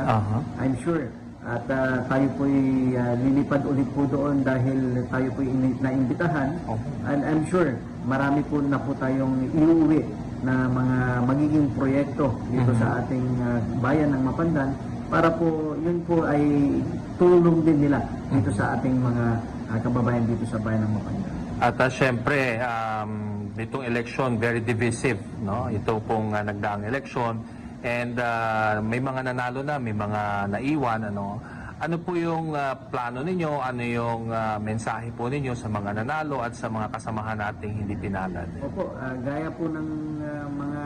I'm sure. At tayo po'y lilipad ulit po doon dahil tayo po'y naimbitahan. And I'm sure marami po na po tayong iuwi na mga magiging proyekto dito sa ating bayan ng Mapandan para po yun po ay tulong din nila dito sa ating mga kababayan dito sa bayan ng Mapandan.
At syempre, itong election very divisive, no? Ito pong nagdaang election and may mga nanalo na, may mga naiwan, ano? Ano po yung plano ninyo? Ano yung mensahe po ninyo sa mga nanalo at sa mga kasamahan nating hindi pinalad?
Opo, gaya po ng mga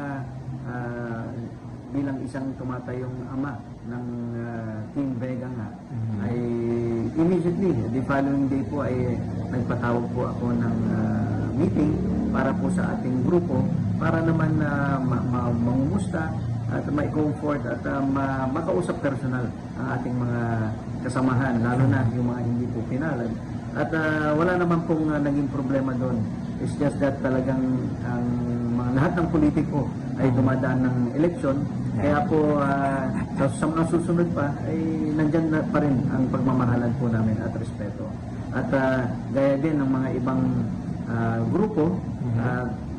bilang isang tumatayong ama ng Team Vega nga, ay immediately, the following day po ay nagpatawag po ako ng meeting para po sa ating grupo para naman mangumusta at mai-comfort at makausap personal ang ating mga kasamahan, lalo na yung mga hindi po pinalad. At wala naman pong naging problema doon. It's just that talagang ang lahat ng politiko ay dumadaan ng eleksyon. Kaya po sa mga susunod pa ay nandyan na pa rin ang pagmamahalan po namin at respeto. At gaya din ng mga ibang grupo,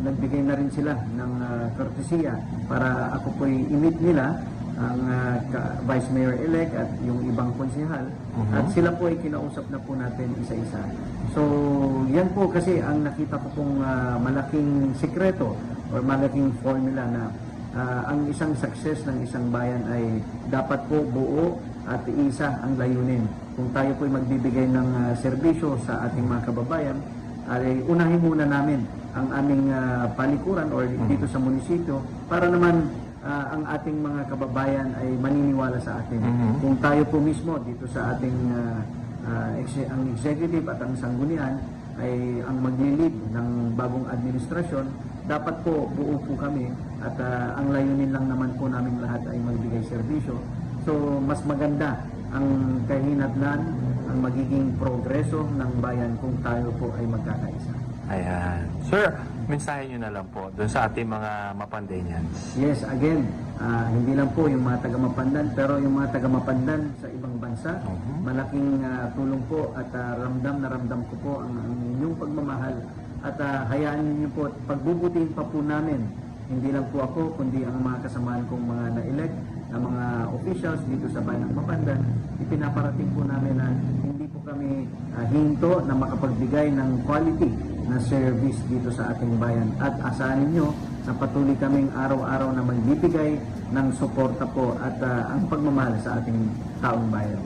nagbigay na rin sila ng kortesiya para ako po'y i-meet nila ang Vice Mayor-elect at yung ibang konsehal at sila po ay kinausap na po natin isa-isa. So yan po kasi ang nakita ko pong malaking sikreto or malaking formula na ang isang success ng isang bayan ay dapat po buo at isa ang layunin. Kung tayo po ay magbibigay ng serbisyo sa ating mga kababayan, ay unahin muna namin ang aming palikuran or dito sa munisipyo para naman ang ating mga kababayan ay maniniwala sa atin. Kung tayo po mismo dito sa ating ang executive at ang sanggunian ay ang maglilid ng bagong administrasyon, dapat po buo po kami at ang layunin lang naman po namin lahat ay magbigay serbisyo. So mas maganda ang kahinatnan, ang magiging progreso ng bayan kung tayo po ay magkakaisa.
Ayan. Sir, mensahe nyo na lang po doon sa ating mga Mapandanians.
Yes, again, hindi lang po yung mga taga-Mapandan, pero yung mga taga-Mapandan sa ibang bansa, malaking tulong po at ramdam na ramdam ko po ang inyong pagmamahal at hayaan niyo po, pagbubutihin pa po namin, hindi lang po ako, kundi ang mga kasamahan kong mga na-elect na mga officials dito sa bayan ng Mapandan, ipinaparating po namin na hindi po kami hinto na makapagbigay ng quality na service dito sa ating bayan. At asahan ninyo na patuloy kaming araw-araw na magbibigay ng suporta po at ang pagmamahal sa ating taong bayan.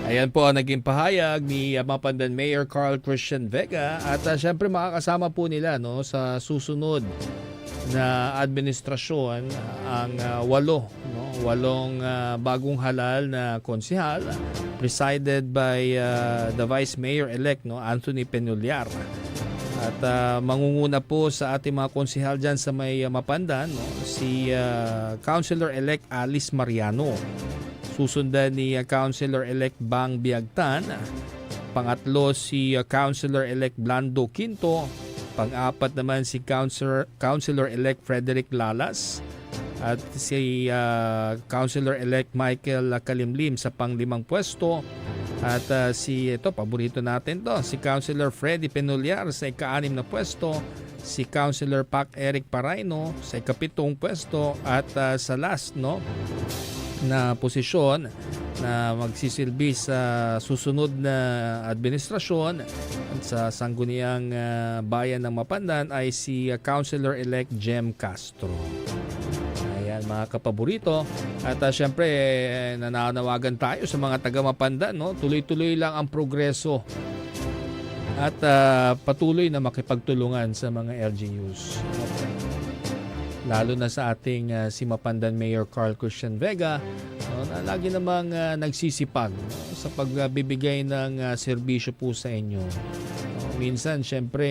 Ayan po ang naging pahayag ni Mapandan Mayor Carl Christian Vega at syempre makakasama po nila no sa susunod na administrasyon ang walong bagong halal na konsehal presided by the Vice Mayor-elect Anthony Penollar. At mangunguna po sa ating mga konsehal dyan sa may Mapandan si Councilor-elect Alice Mariano. Susundan ni Councilor-elect Bang Biagtan. Pangatlo si Councilor-elect Blando Quinto. Pang-apat naman si Councilor-elect Frederick Lalas at si Councilor-elect Michael Kalimlim sa pang-limang pwesto at paborito natin to, si Councilor Freddy Penollar sa ika-6 na pwesto, si Councilor Pac Eric Paraino sa ika-7 pwesto at sa last na posisyon na magsisilbi sa susunod na administrasyon sa sangguniang bayan ng Mapandan ay si Councilor-elect Jem Castro. Ayan mga kapaborito. At syempre nananawagan tayo sa mga taga-Mapandan. Tuloy-tuloy lang ang progreso at patuloy na makipagtulungan sa mga LGUs. Lalo na sa ating si Mapandan Mayor Carl Christian Vega na lagi namang nagsisipag sa pagbibigay ng serbisyo po sa inyo. Minsan, syempre,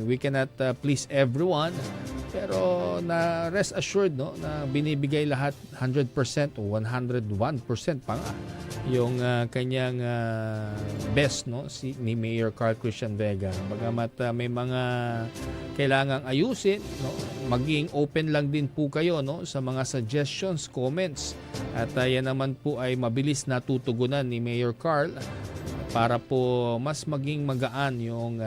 we cannot please everyone, pero na rest assured na binibigay lahat 100% o 101% pa nga yung kanyang best ni Mayor Carl Christian Vega. Bagamat may mga kailangang ayusin, maging open lang din po kayo sa mga suggestions, comments at yan naman po ay mabilis natutugunan ni Mayor Carl para po mas maging magaan yung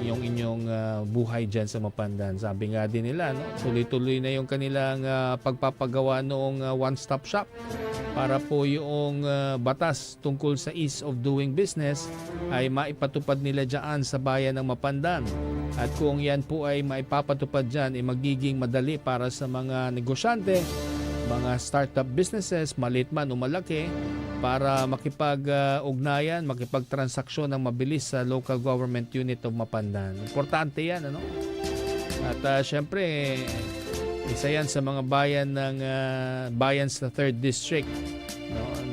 inyong buhay diyan sa Mapandan. Sabi nga din nila tuloy-tuloy na yung kanilang pagpapagawa noong one-stop shop para po yung batas tungkol sa ease of doing business ay maipatupad nila diyan sa bayan ng Mapandan. At kung yan po ay maipapatupad diyan, ay magiging madali para sa mga negosyante, mga startup businesses, maliit man o malaki, para makipag-ugnayan, makipagtransaksyon ng mabilis sa local government unit of Mapandan. Importante yan, At syempre, isa yan sa mga bayan ng bayan sa 3rd District.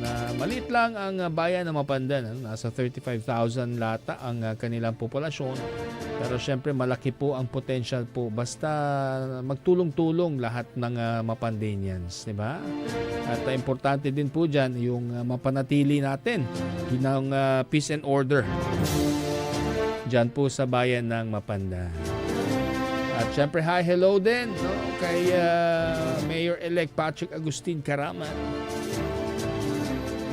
Na maliit lang ang bayan ng Mapandan. Nasa 35,000 lata ang kanilang populasyon. Pero syempre malaki po ang potential po basta magtulong-tulong lahat ng Mapandanians, di ba? At importante din po diyan yung mapanatili natin ng peace and order diyan po sa bayan ng Mapandan. At syempre hello din kay Mayor-elect Patrick Agustin Caraman.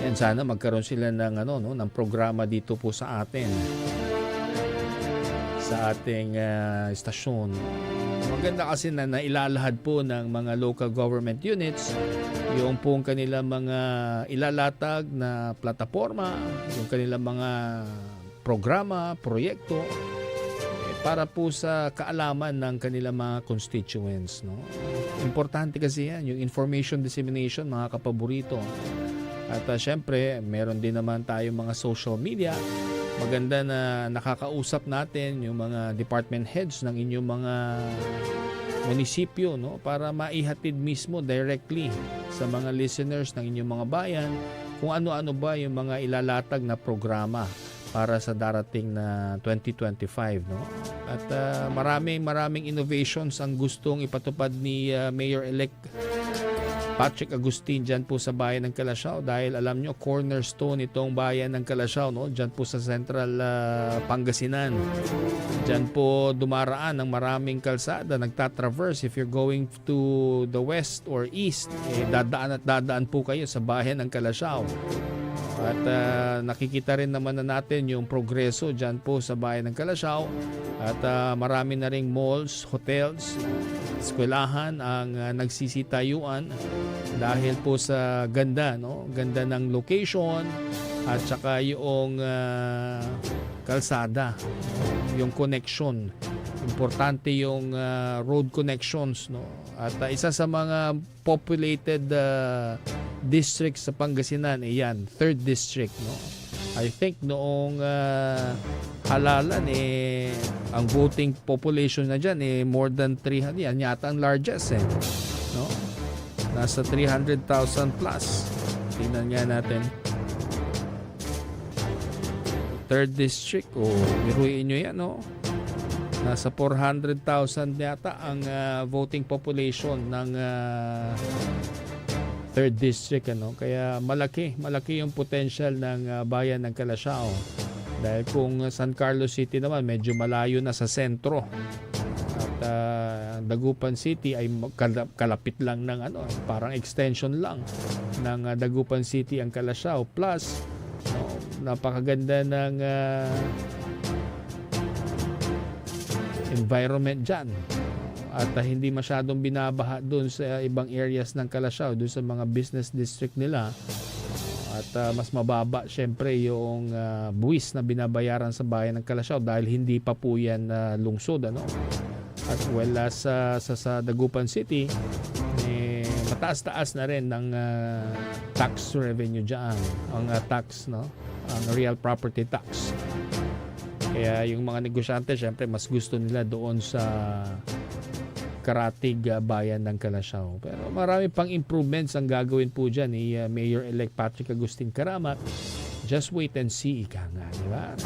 Yan, sana magkaroon sila ng ng programa dito po sa atin. Sa ating istasyon. Maganda kasi na nailalahad po ng mga local government units yung pong kanilang mga ilalatag na plataforma, yung kanilang mga programa, proyekto para po sa kaalaman ng kanilang mga constituents. Importante kasi yan, yung information dissemination, mga kapaborito. At syempre, meron din naman tayo mga social media. Maganda na nakakausap natin yung mga department heads ng inyong mga munisipyo, no, para maihatid mismo directly sa mga listeners ng inyong mga bayan kung ano-ano ba yung mga ilalatag na programa para sa darating na 2025, no? At maraming innovations ang gustong ipatupad ni Mayor-elect Patrick Agustin dyan po sa bayan ng Calasiao, dahil alam nyo, cornerstone itong bayan ng Calasiao, no? Dyan po sa Central Pangasinan. Dyan po dumaraan ng maraming kalsada, nagtatraverse. If you're going to the west or east, dadaan po kayo sa bayan ng Calasiao. At nakikita rin naman na natin yung progreso dyan po sa bayan ng Calasiao. At marami na ring malls, hotels, eskwelahan ang nagsisitayuan dahil po sa ganda, no? Ganda ng location at saka yung kalsada, yung connection. Importante yung road connections, no? At isa sa mga populated districts sa Pangasinan, yan, 3rd district, no? I think noong halalan ang voting population na diyan more than 300, yan yata ang largest, no? Nasa 300,000 plus. Tingnan nga natin. 3rd district, biruin nyo yan, no? Nasa 400,000 yata ang voting population ng 3rd district, ano? Kaya malaki yung potential ng bayan ng Calasiao. Dahil kung San Carlos City naman medyo malayo na sa sentro. At Dagupan City ay kalapit lang ng parang extension lang ng Dagupan City ang Calasiao. Plus, napakaganda ng environment dyan. At hindi masyadong binabaha doon sa ibang areas ng Calasiao, doon sa mga business district nila. At mas mababa syempre yung buwis na binabayaran sa bayan ng Calasiao dahil hindi pa po yan lungsod, ano? At sa Dagupan City, mataas-taas na rin ng tax revenue dyan, ang tax, no? Ang real property tax. Kaya yung mga negosyante syempre mas gusto nila doon sa Karatig bayan ng Calasiao. Pero marami pang improvements ang gagawin po dyan ni Mayor-elect Patrick Agustin Karamat. Just wait and see, ika nga, di ba?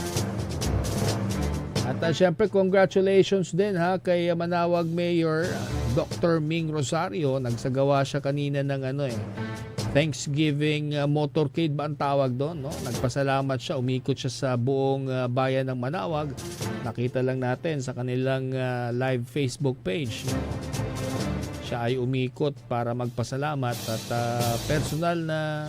At syempre congratulations din kay Manawag Mayor Dr. Ming Rosario. Nagsagawa siya kanina ng Thanksgiving motorcade ba ang tawag doon, no? Nagpasalamat siya, umikot siya sa buong bayan ng Manawag. Nakita lang natin sa kanilang live Facebook page, no? Siya ay umikot para magpasalamat at personal na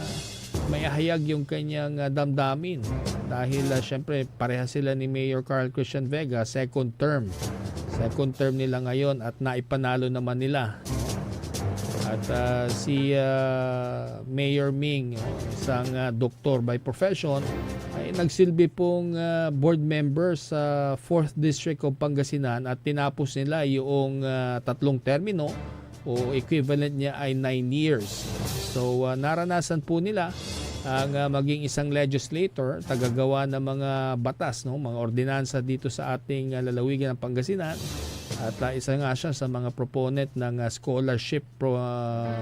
may ahayag yung kanyang damdamin. Dahil syempre pareha sila ni Mayor Carl Christian Vega, second term nila ngayon at naipanalo naman nila. At si Mayor Ming, isang doktor by profession, ay nagsilbi pong board member sa 4th District of Pangasinan at tinapos nila yung 3 termino o equivalent niya ay 9 years. So naranasan po nila ang maging isang legislator, tagagawa ng mga batas, no, mga ordinansa dito sa ating lalawigan ng Pangasinan. At isa nga siya sa mga proponent ng scholarship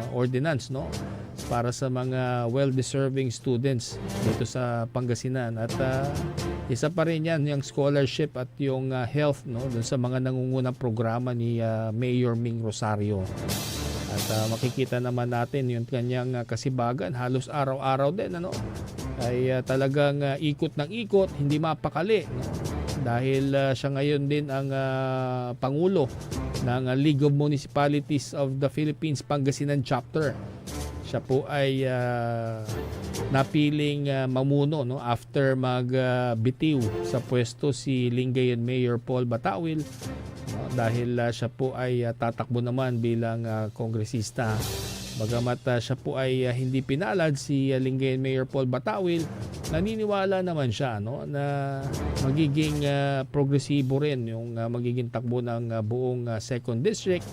ordinance, no, para sa mga well-deserving students dito sa Pangasinan. At isa pa rin yan, yung scholarship at yung health, no, dun sa mga nangungunang programa ni Mayor Ming Rosario. At makikita naman natin yung kanyang kasibagan, halos araw-araw din, ano, ay talagang ikot ng ikot, hindi mapakali, no? Dahil siya ngayon din ang Pangulo ng League of Municipalities of the Philippines Pangasinan Chapter. Siya po ay napiling mamuno, no, after magbitiw sa pwesto si Lingayen Mayor Paul Batawil, no, dahil siya po ay tatakbo naman bilang kongresista. Bagamat siya po ay hindi pinalad, si Lingayen Mayor Paul Batawil, naniniwala naman siya, no, na magiging progresibo rin yung magiging takbo ng buong 2nd District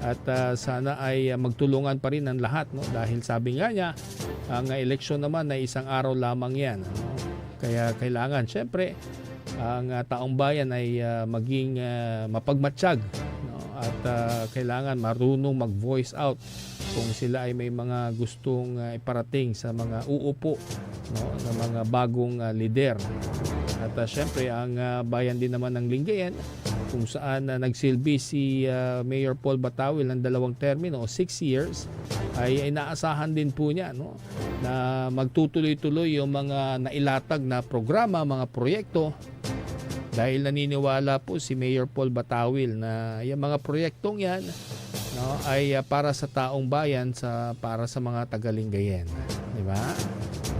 at sana ay magtulungan pa rin ang lahat, no, dahil sabi nga niya, ang eleksyon naman ay isang araw lamang yan, no? Kaya kailangan syempre ang taong bayan ay maging mapagmatsyag, no, at kailangan marunong mag-voice out kung sila ay may mga gustong iparating sa mga uupo, no, ng mga bagong lider. At syempre ang bayan din naman ng Lingayen kung saan nagsilbi si Mayor Paul Batawil ng 2 termino o 6 years ay inaasahan din po niya, no, na magtutuloy-tuloy yung mga nailatag na programa, mga proyekto, dahil naniniwala po si Mayor Paul Batawil na yung mga proyektong yan, no, ay para sa taong bayan, para sa mga taga-Lingayen, di ba?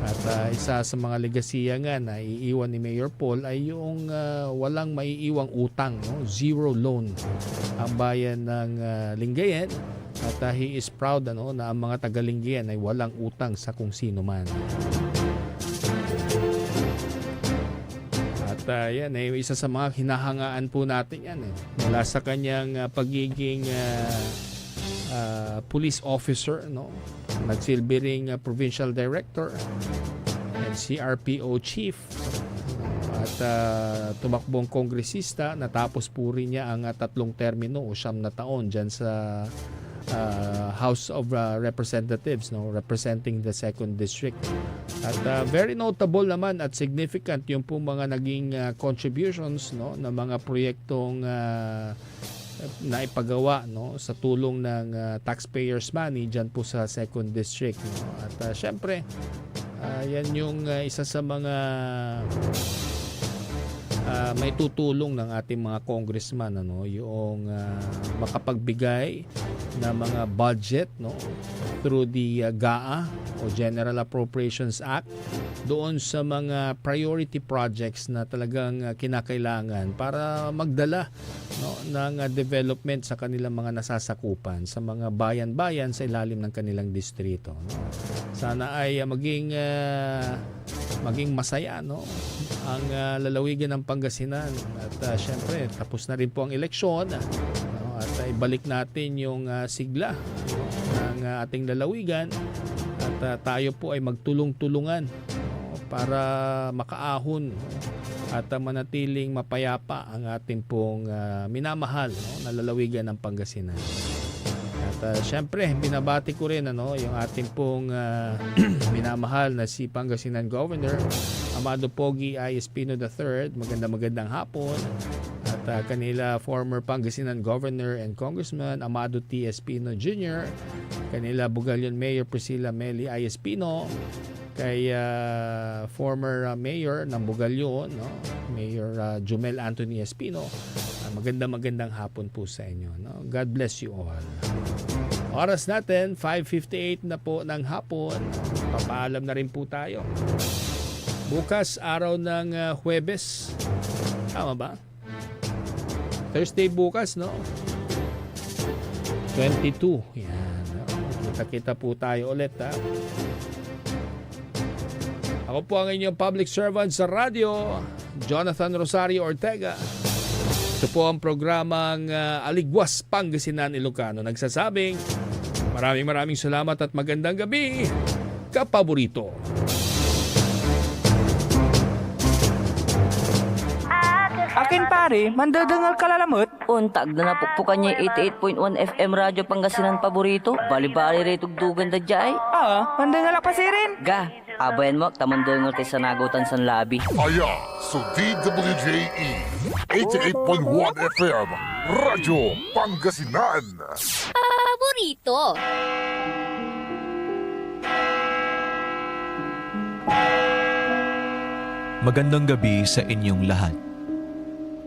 At isa sa mga legasiya nga na iiwan ni Mayor Paul ay yung walang maiiwang utang, no? Zero loan ang bayan ng Lingayen. At he is proud, ano, na ang mga taga-Lingayen ay walang utang sa kung sino man. At yan ay isa sa mga hinahangaan po natin yan. Mula sa kanyang pagiging police officer, no? Nagsilbi ring provincial director and CRPO chief, at tumakbong kongresista. Natapos po rin niya ang 3 termino o 9 na taon dyan sa House of Representatives, no, representing the 2nd District. At very notable naman at significant yung po mga naging contributions, no, ng mga proyektong na ipagawa, no, sa tulong ng taxpayers money dyan po sa 2nd District, no. At syempre yan yung isa sa mga may tutulong ng ating mga congressman, ano, yung makapagbigay na mga budget, no, through the GAA o General Appropriations Act doon sa mga priority projects na talagang kinakailangan para magdala, no, ng development sa kanilang mga nasasakupan sa mga bayan-bayan sa ilalim ng kanilang distrito, no. Sana ay maging masaya, no, ang lalawigan ng Pangasinan. At syempre tapos na rin po ang eleksyon, no, at ibalik natin yung sigla, no, ng ating lalawigan at tayo po ay magtulong-tulungan, no, para makaahon, no, at manatiling mapayapa ang ating pong minamahal, no, na lalawigan ng Pangasinan. At syempre binabati ko rin, ano, yung ating pong minamahal na si Pangasinan Governor Amado Pogi I. Espino III. Magandang hapon. At kanila former Pangasinan Governor and Congressman Amado T. Espino Jr., kanila Bugalyon Mayor Priscilla Meli I. Espino, kay former mayor ng Bugalyon, no, Mayor Jumel Anthony Espino. Magandang hapon po sa inyo, no? God bless you all. Oras natin 5:58 na po ng hapon. Papaalam na rin po tayo. Bukas araw ng Huwebes. Tama ba? Thursday bukas, no? 22. Yan, no? Kita-kita po tayo ulit, ha? Ako po ang inyong public servant sa radyo, Jonathan Rosario Ortega. Ito po ang programang Aligwas, Pangasinan, Ilocano. Nagsasabing maraming salamat at magandang gabi, kapaborito.
Akin pare, mandadangal kalalamot.
Untag na napukpukan niya 88.1 FM Radyo Pangasinan paborito. Bali-bali rito dugan da jay.
Mandangal pa si rin.
Ga, abayan mo, tamandangal tayo sa nagutan sa labi.
Aya, so DWJE 88.1 FM Radyo Pangasinan
Paborito.
Magandang gabi sa inyong lahat.